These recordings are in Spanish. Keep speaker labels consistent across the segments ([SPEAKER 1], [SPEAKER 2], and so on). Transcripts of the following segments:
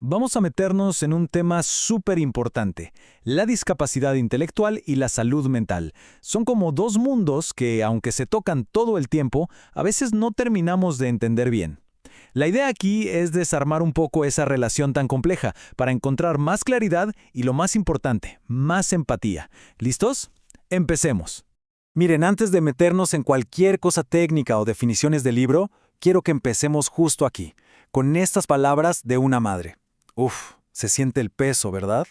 [SPEAKER 1] Vamos a meternos en un tema súper importante, la discapacidad intelectual y la salud mental. Son como dos mundos que, aunque se tocan todo el tiempo, a veces no terminamos de entender bien. La idea aquí es desarmar un poco esa relación tan compleja para encontrar más claridad y, lo más importante, más empatía. ¿Listos? Empecemos. Miren, antes de meternos en cualquier cosa técnica o definiciones del libro, quiero que empecemos justo aquí, con estas palabras de una madre. Uf, se siente el peso, ¿verdad?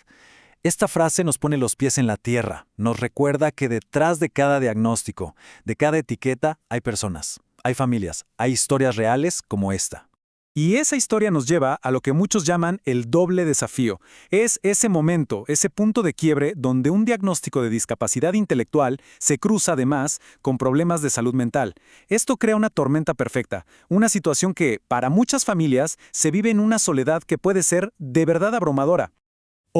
[SPEAKER 1] Esta frase nos pone los pies en la tierra, nos recuerda que detrás de cada diagnóstico, de cada etiqueta, hay personas, hay familias, hay historias reales como esta. Y esa historia nos lleva a lo que muchos llaman el doble desafío. Es ese momento, ese punto de quiebre donde un diagnóstico de discapacidad intelectual se cruza además con problemas de salud mental. Esto crea una tormenta perfecta, una situación que, para muchas familias, se vive en una soledad que puede ser de verdad abrumadora.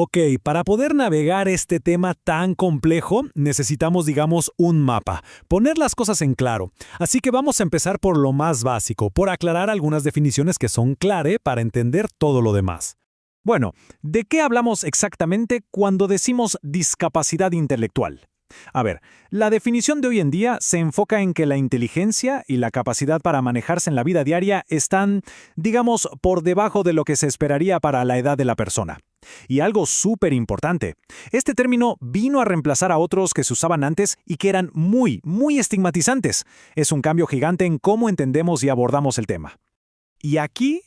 [SPEAKER 1] Ok, para poder navegar este tema tan complejo, necesitamos, digamos, un mapa, poner las cosas en claro. Así que vamos a empezar por lo más básico, por aclarar algunas definiciones que son clave para entender todo lo demás. Bueno, ¿de qué hablamos exactamente cuando decimos discapacidad intelectual? A ver, la definición de hoy en día se enfoca en que la inteligencia y la capacidad para manejarse en la vida diaria están, digamos, por debajo de lo que se esperaría para la edad de la persona. Y algo súper importante, este término vino a reemplazar a otros que se usaban antes y que eran muy estigmatizantes. Es un cambio gigante en cómo entendemos y abordamos el tema. Y aquí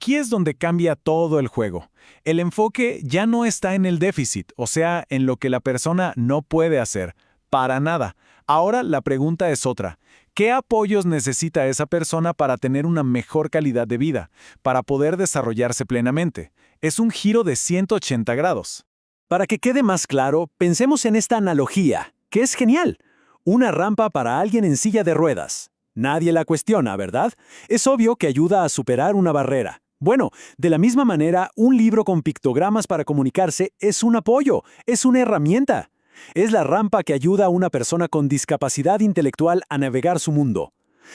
[SPEAKER 1] es donde cambia todo el juego. El enfoque ya no está en el déficit, o sea, en lo que la persona no puede hacer. Para nada. Ahora la pregunta es otra. ¿Qué apoyos necesita esa persona para tener una mejor calidad de vida, para poder desarrollarse plenamente? Es un giro de 180 grados. Para que quede más claro, pensemos en esta analogía, que es genial. Una rampa para alguien en silla de ruedas. Nadie la cuestiona, ¿verdad? Es obvio que ayuda a superar una barrera. Bueno, de la misma manera, un libro con pictogramas para comunicarse es un apoyo, es una herramienta. Es la rampa que ayuda a una persona con discapacidad intelectual a navegar su mundo.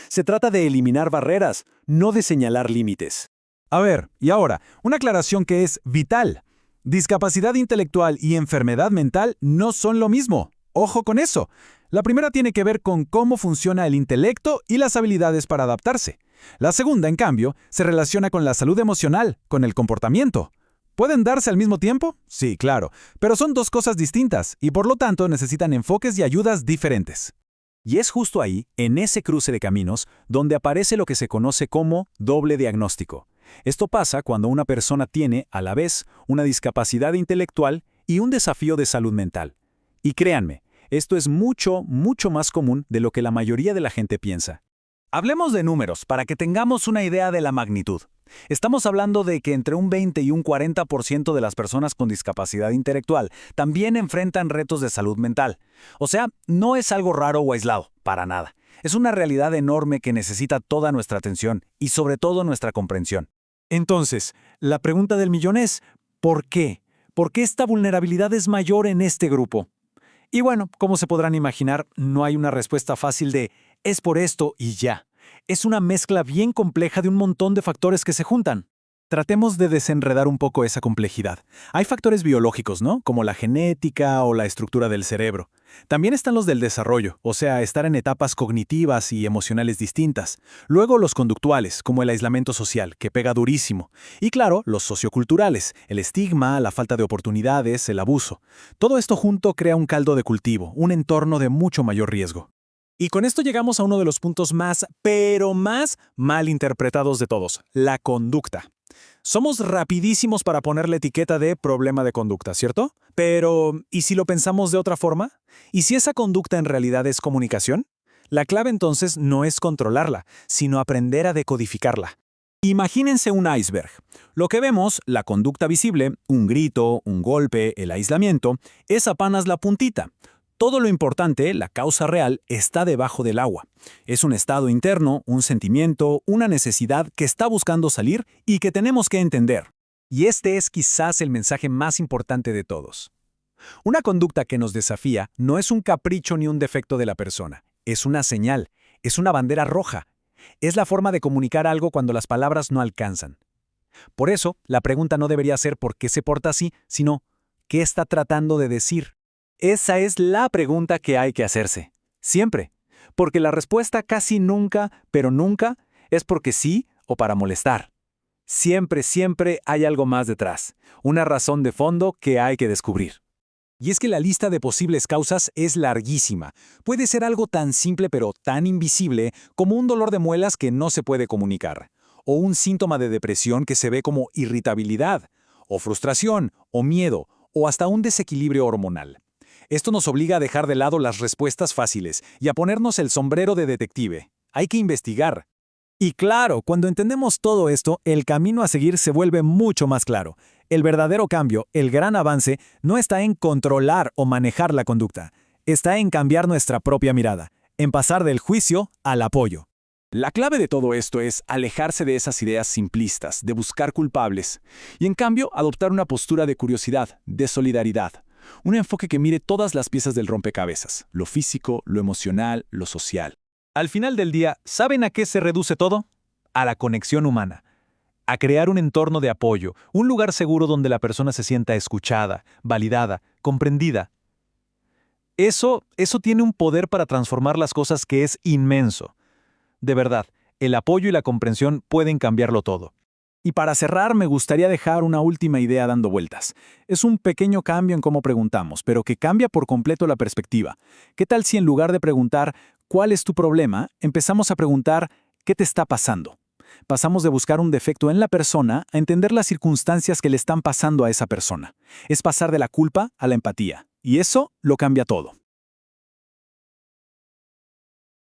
[SPEAKER 1] Se trata de eliminar barreras, no de señalar límites. A ver, y ahora, una aclaración que es vital. Discapacidad intelectual y enfermedad mental no son lo mismo. Ojo con eso. La primera tiene que ver con cómo funciona el intelecto y las habilidades para adaptarse. La segunda, en cambio, se relaciona con la salud emocional, con el comportamiento. ¿Pueden darse al mismo tiempo? Sí, claro, pero son dos cosas distintas y por lo tanto necesitan enfoques y ayudas diferentes. Y es justo ahí, en ese cruce de caminos, donde aparece lo que se conoce como doble diagnóstico. Esto pasa cuando una persona tiene, a la vez, una discapacidad intelectual y un desafío de salud mental. Y créanme, esto es mucho más común de lo que la mayoría de la gente piensa. Hablemos de números para que tengamos una idea de la magnitud. Estamos hablando de que entre un 20 y un 40% de las personas con discapacidad intelectual también enfrentan retos de salud mental. O sea, no es algo raro o aislado, para nada. Es una realidad enorme que necesita toda nuestra atención y sobre todo nuestra comprensión. Entonces, la pregunta del millón es, ¿por qué? ¿Por qué esta vulnerabilidad es mayor en este grupo? Y bueno, como se podrán imaginar, no hay una respuesta fácil de es por esto y ya. Es una mezcla bien compleja de un montón de factores que se juntan. Tratemos de desenredar un poco esa complejidad. Hay factores biológicos, ¿no? Como la genética o la estructura del cerebro. También están los del desarrollo, o sea, estar en etapas cognitivas y emocionales distintas. Luego los conductuales, como el aislamiento social, que pega durísimo. Y claro, los socioculturales, el estigma, la falta de oportunidades, el abuso. Todo esto junto crea un caldo de cultivo, un entorno de mucho mayor riesgo. Y con esto llegamos a uno de los puntos más, pero más mal interpretados de todos, la conducta. Somos rapidísimos para poner la etiqueta de problema de conducta, ¿cierto? Pero, ¿y si lo pensamos de otra forma? ¿Y si esa conducta en realidad es comunicación? La clave entonces no es controlarla, sino aprender a decodificarla. Imagínense un iceberg. Lo que vemos, la conducta visible, un grito, un golpe, el aislamiento, es apenas la puntita. Todo lo importante, la causa real, está debajo del agua. Es un estado interno, un sentimiento, una necesidad que está buscando salir y que tenemos que entender. Y este es quizás el mensaje más importante de todos. Una conducta que nos desafía no es un capricho ni un defecto de la persona. Es una señal, es una bandera roja. Es la forma de comunicar algo cuando las palabras no alcanzan. Por eso, la pregunta no debería ser ¿por qué se porta así?, sino ¿qué está tratando de decir? Esa es la pregunta que hay que hacerse. Siempre. Porque la respuesta casi nunca, pero nunca, es porque sí o para molestar. Siempre, siempre hay algo más detrás. Una razón de fondo que hay que descubrir. Y es que la lista de posibles causas es larguísima. Puede ser algo tan simple pero tan invisible como un dolor de muelas que no se puede comunicar, o un síntoma de depresión que se ve como irritabilidad, o frustración, o miedo, o hasta un desequilibrio hormonal. Esto nos obliga a dejar de lado las respuestas fáciles y a ponernos el sombrero de detective. Hay que investigar. Y claro, cuando entendemos todo esto, el camino a seguir se vuelve mucho más claro. El verdadero cambio, el gran avance, no está en controlar o manejar la conducta. Está en cambiar nuestra propia mirada, en pasar del juicio al apoyo. La clave de todo esto es alejarse de esas ideas simplistas, de buscar culpables, y en cambio adoptar una postura de curiosidad, de solidaridad. Un enfoque que mire todas las piezas del rompecabezas, lo físico, lo emocional, lo social. Al final del día, ¿saben a qué se reduce todo? A la conexión humana. A crear un entorno de apoyo, un lugar seguro donde la persona se sienta escuchada, validada, comprendida. Eso tiene un poder para transformar las cosas que es inmenso. De verdad, el apoyo y la comprensión pueden cambiarlo todo. Y para cerrar, me gustaría dejar una última idea dando vueltas. Es un pequeño cambio en cómo preguntamos, pero que cambia por completo la perspectiva. ¿Qué tal si en lugar de preguntar ¿cuál es tu problema?, empezamos a preguntar ¿qué te está pasando? Pasamos de buscar un defecto en la persona a entender las circunstancias que le están pasando a esa persona. Es pasar de la culpa a la empatía. Y eso lo cambia todo.